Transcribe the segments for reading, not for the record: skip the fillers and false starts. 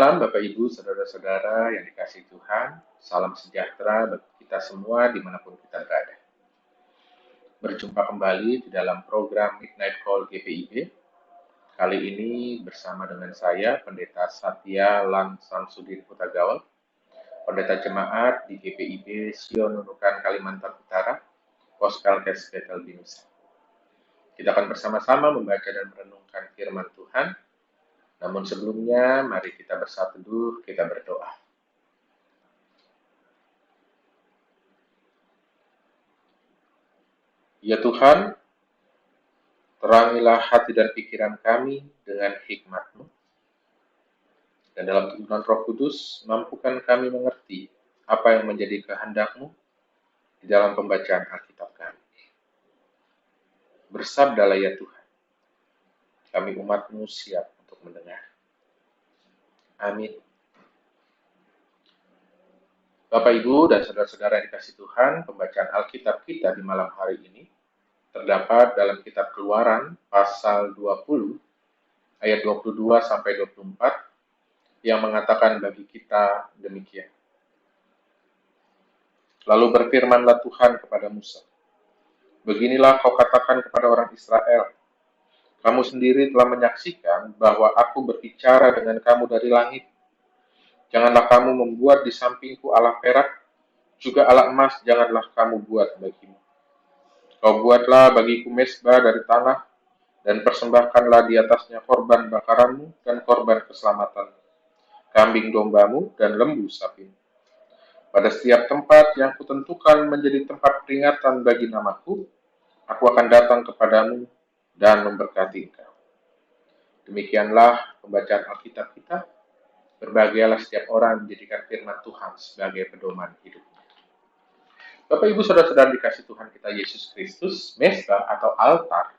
malam Bapak Ibu, Saudara-saudara yang dikasihi Tuhan. Salam sejahtera bagi kita semua dimanapun kita berada. Berjumpa kembali di dalam program Midnight Call GPIB. Kali ini bersama dengan saya, Pendeta Satya Lang Samsudin Hutagaul, Pendeta Jemaat di GPIB Sion Nunukan Kalimantan Utara, Pospelkes Betel Binusa. Kita akan bersama-sama membaca dan merenungkan firman Tuhan. Namun sebelumnya, mari kita bersatu teduh, kita berdoa. Ya Tuhan, terangilah hati dan pikiran kami dengan hikmat-Mu. Dan dalam tuntunan Roh Kudus, mampukan kami mengerti apa yang menjadi kehendak-Mu di dalam pembacaan Alkitab kami. Bersabdalah ya Tuhan, kami umat-Mu siap untuk mendengar. Amin. Bapak, Ibu, dan saudara-saudara yang dikasihi Tuhan, pembacaan Alkitab kita di malam hari ini terdapat dalam kitab Keluaran pasal 20 ayat 22 sampai 24 yang mengatakan bagi kita demikian. Lalu berfirmanlah Tuhan kepada Musa, beginilah kau katakan kepada orang Israel, kamu sendiri telah menyaksikan bahwa aku berbicara dengan kamu dari langit. Janganlah kamu membuat di sampingku alat perak, juga alat emas janganlah kamu buat bagimu. Kau buatlah bagiku mezbah dari tanah, dan persembahkanlah di atasnya korban bakaranmu dan korban keselamatan, kambing dombamu dan lembu sapimu. Pada setiap tempat yang kutentukan menjadi tempat peringatan bagi namaku, aku akan datang kepadamu dan memberkati engkau. Demikianlah pembacaan Alkitab kita. Berbahagialah setiap orang menjadikan firman Tuhan sebagai pedoman hidupnya. Bapak, Ibu, Saudara-saudara dikasihi Tuhan kita Yesus Kristus, mezbah atau altar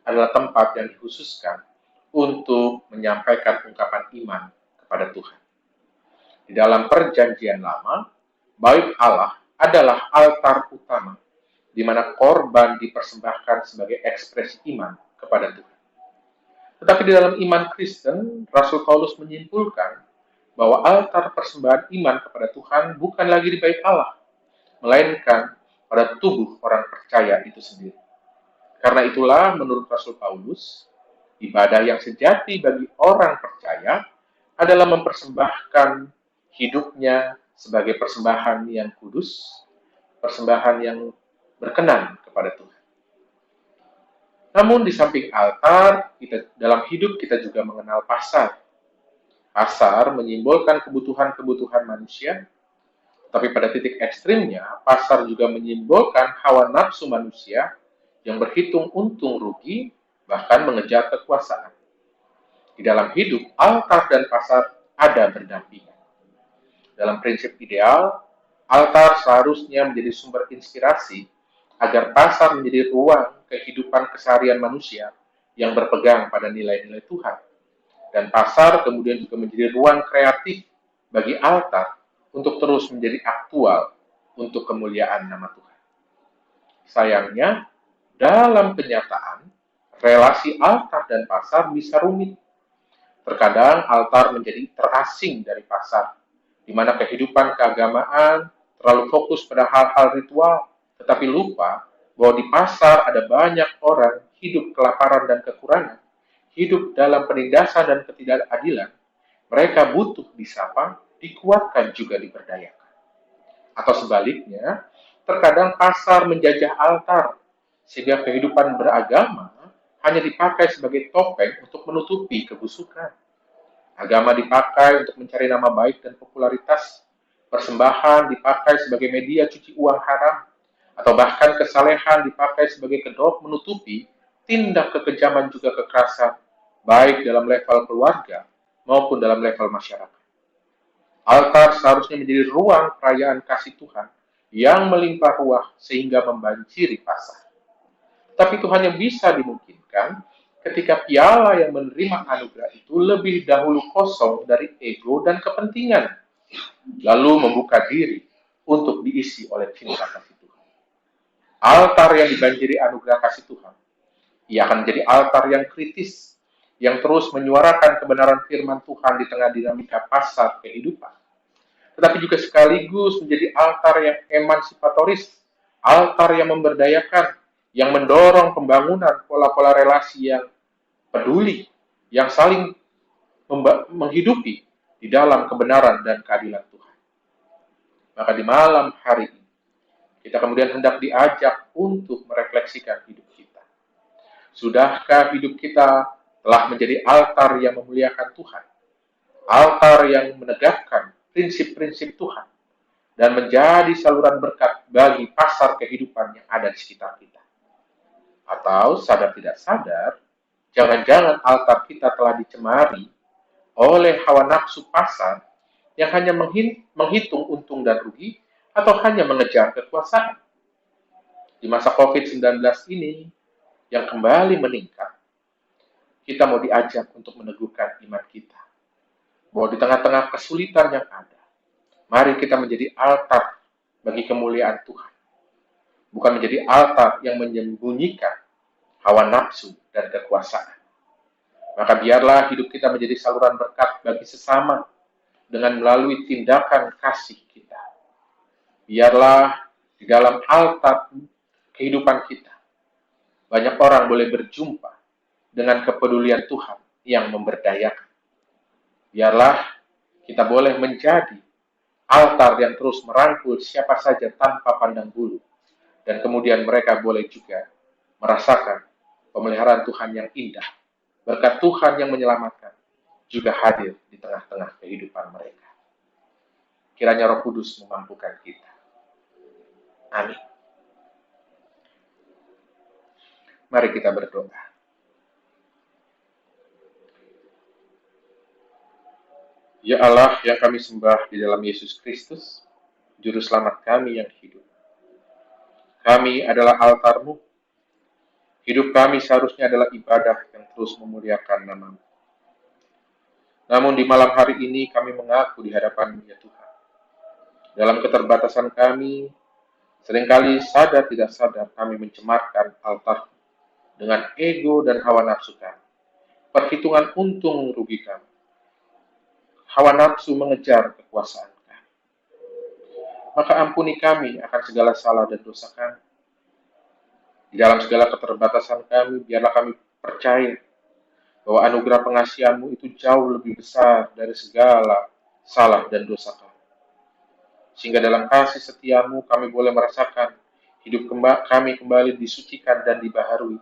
adalah tempat yang dikhususkan untuk menyampaikan ungkapan iman kepada Tuhan. Di dalam perjanjian lama, Bait Allah adalah altar utama, di mana korban dipersembahkan sebagai ekspresi iman kepada Tuhan. Tetapi di dalam iman Kristen, Rasul Paulus menyimpulkan bahwa altar persembahan iman kepada Tuhan bukan lagi di Bait Allah, melainkan pada tubuh orang percaya itu sendiri. Karena itulah menurut Rasul Paulus, ibadah yang sejati bagi orang percaya adalah mempersembahkan hidupnya sebagai persembahan yang kudus, persembahan yang berkenan kepada Tuhan. Namun di samping altar, dalam hidup kita juga mengenal pasar. Pasar menyimbolkan kebutuhan-kebutuhan manusia, tapi pada titik ekstrimnya, pasar juga menyimbolkan hawa nafsu manusia yang berhitung untung rugi, bahkan mengejar kekuasaan. Di dalam hidup, altar dan pasar ada berdampingan. Dalam prinsip ideal, altar seharusnya menjadi sumber inspirasi agar pasar menjadi ruang kehidupan keseharian manusia yang berpegang pada nilai-nilai Tuhan. Dan pasar kemudian juga menjadi ruang kreatif bagi altar untuk terus menjadi aktual untuk kemuliaan nama Tuhan. Sayangnya, dalam kenyataan, relasi altar dan pasar bisa rumit. Terkadang altar menjadi terasing dari pasar, di mana kehidupan keagamaan terlalu fokus pada hal-hal ritual, tetapi lupa bahwa di pasar ada banyak orang hidup kelaparan dan kekurangan, hidup dalam penindasan dan ketidakadilan. Mereka butuh disapa, dikuatkan juga diberdayakan. Atau sebaliknya, terkadang pasar menjajah altar, sehingga kehidupan beragama hanya dipakai sebagai topeng untuk menutupi kebusukan. Agama dipakai untuk mencari nama baik dan popularitas. Persembahan dipakai sebagai media cuci uang haram. Atau bahkan kesalehan dipakai sebagai kedok menutupi tindak kekejaman juga kekerasan, baik dalam level keluarga maupun dalam level masyarakat. Altar seharusnya menjadi ruang perayaan kasih Tuhan yang melimpah ruah sehingga membanjiri pasar. Tapi Tuhan yang bisa dimungkinkan ketika piala yang menerima anugerah itu lebih dahulu kosong dari ego dan kepentingan, lalu membuka diri untuk diisi oleh cinta kasih Tuhan. Altar yang dibanjiri anugerah kasih Tuhan, ia akan menjadi altar yang kritis, yang terus menyuarakan kebenaran firman Tuhan di tengah dinamika pasar kehidupan, tetapi juga sekaligus menjadi altar yang emansipatoris, altar yang memberdayakan, yang mendorong pembangunan pola-pola relasi yang peduli, yang saling menghidupi di dalam kebenaran dan keadilan Tuhan. Maka di malam hari ini, kita kemudian hendak diajak untuk merefleksikan hidup kita. Sudahkah hidup kita telah menjadi altar yang memuliakan Tuhan? Altar yang menegakkan prinsip-prinsip Tuhan dan menjadi saluran berkat bagi pasar kehidupan yang ada di sekitar kita. Atau sadar tidak sadar, jangan-jangan altar kita telah dicemari oleh hawa nafsu pasar yang hanya menghitung untung dan rugi atau hanya mengejar kekuasaan. Di masa COVID-19 ini yang kembali meningkat, kita mau diajak untuk meneguhkan iman kita. Bahwa di tengah-tengah kesulitan yang ada, mari kita menjadi altar bagi kemuliaan Tuhan. Bukan menjadi altar yang menyembunyikan hawa nafsu dan kekuasaan. Maka biarlah hidup kita menjadi saluran berkat bagi sesama dengan melalui tindakan kasih kita. Biarlah di dalam altar kehidupan kita, banyak orang boleh berjumpa dengan kepedulian Tuhan yang memberdayakan. Biarlah kita boleh menjadi altar yang terus merangkul siapa saja tanpa pandang bulu. Dan kemudian mereka boleh juga merasakan pemeliharaan Tuhan yang indah. Berkat Tuhan yang menyelamatkan juga hadir di tengah-tengah kehidupan mereka. Kiranya Roh Kudus memampukan kita. Amin. Mari kita berdoa. Ya Allah yang kami sembah di dalam Yesus Kristus, Juru Selamat kami yang hidup. Kami adalah altar-Mu. Hidup kami seharusnya adalah ibadah yang terus memuliakan nama-Mu. Namun di malam hari ini kami mengaku di hadapan-Mu ya Tuhan. Dalam keterbatasan kami, seringkali sadar tidak sadar kami mencemarkan altar dengan ego dan hawa nafsu kami. Perhitungan untung rugi kami. Hawa nafsu mengejar kekuasaan kami. Maka ampuni kami akan segala salah dan dosa kami. Di dalam segala keterbatasan kami, biarlah kami percaya bahwa anugerah pengasihan-Mu itu jauh lebih besar dari segala salah dan dosa kami. Sehingga dalam kasih setia-Mu kami boleh merasakan hidup kami kembali disucikan dan dibaharui.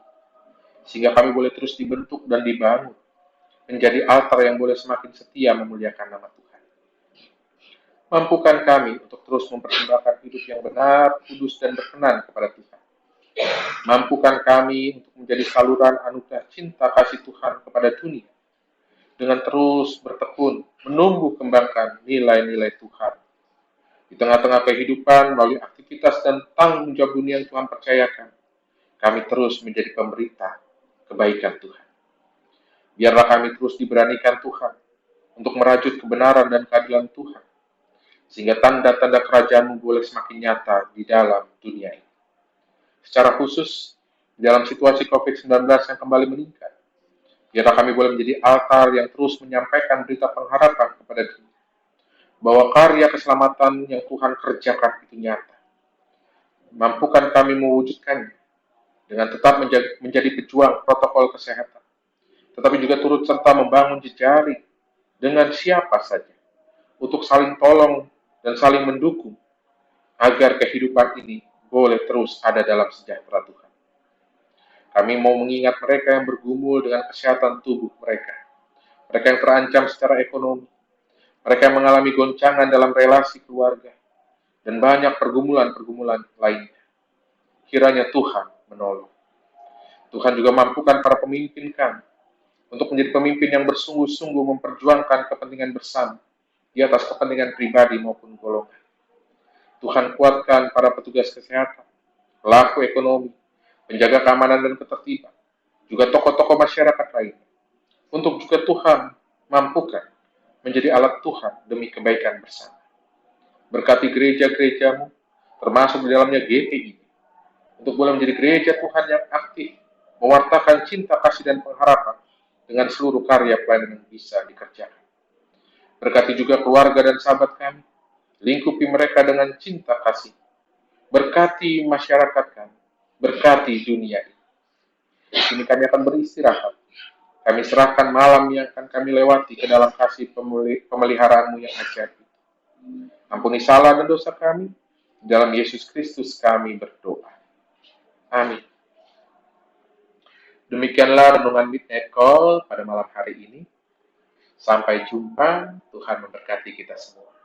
Sehingga kami boleh terus dibentuk dan dibangun menjadi altar yang boleh semakin setia memuliakan nama Tuhan. Mampukan kami untuk terus mempersembahkan hidup yang benar, kudus, dan berkenan kepada Tuhan. Mampukan kami untuk menjadi saluran anugerah cinta kasih Tuhan kepada dunia, dengan terus bertekun, menumbuh kembangkan nilai-nilai Tuhan. Di tengah-tengah kehidupan, melalui aktivitas dan tanggung jawab dunia yang Tuhan percayakan, kami terus menjadi pemberita kebaikan Tuhan. Biarlah kami terus diberanikan Tuhan untuk merajut kebenaran dan keadilan Tuhan, sehingga tanda-tanda kerajaan-Mu boleh semakin nyata di dalam dunia ini. Secara khusus, dalam situasi COVID-19 yang kembali meningkat, biarlah kami boleh menjadi altar yang terus menyampaikan berita pengharapan kepada dunia, bahwa karya keselamatan yang Tuhan kerjakan itu nyata. Mampukan kami mewujudkannya dengan tetap menjadi pejuang protokol kesehatan, tetapi juga turut serta membangun jejaring dengan siapa saja untuk saling tolong dan saling mendukung agar kehidupan ini boleh terus ada dalam sejahtera Tuhan. Kami mau mengingat mereka yang bergumul dengan kesehatan tubuh mereka yang terancam secara ekonomi, mereka yang mengalami goncangan dalam relasi keluarga, dan banyak pergumulan-pergumulan lainnya. Kiranya Tuhan menolong. Tuhan juga mampukan para pemimpin kami untuk menjadi pemimpin yang bersungguh-sungguh memperjuangkan kepentingan bersama di atas kepentingan pribadi maupun golongan. Tuhan kuatkan para petugas kesehatan, pelaku ekonomi, penjaga keamanan dan ketertiban, juga tokoh-tokoh masyarakat lainnya, untuk juga Tuhan mampukan menjadi alat Tuhan demi kebaikan bersama. Berkati gereja-gereja-Mu, termasuk di dalamnya GPI, untuk boleh menjadi gereja Tuhan yang aktif, mewartakan cinta, kasih, dan pengharapan dengan seluruh karya pelayanan yang bisa dikerjakan. Berkati juga keluarga dan sahabat kami, lingkupi mereka dengan cinta kasih. Berkati masyarakat kami, berkati dunia ini. Kini kami akan beristirahat. Kami serahkan malam yang akan kami lewati ke dalam kasih pemeliharaanmu yang ajaib. Ampuni salah dan dosa kami. Dalam Yesus Kristus kami berdoa. Amin. Demikianlah renungan Midnight Call pada malam hari ini. Sampai jumpa. Tuhan memberkati kita semua.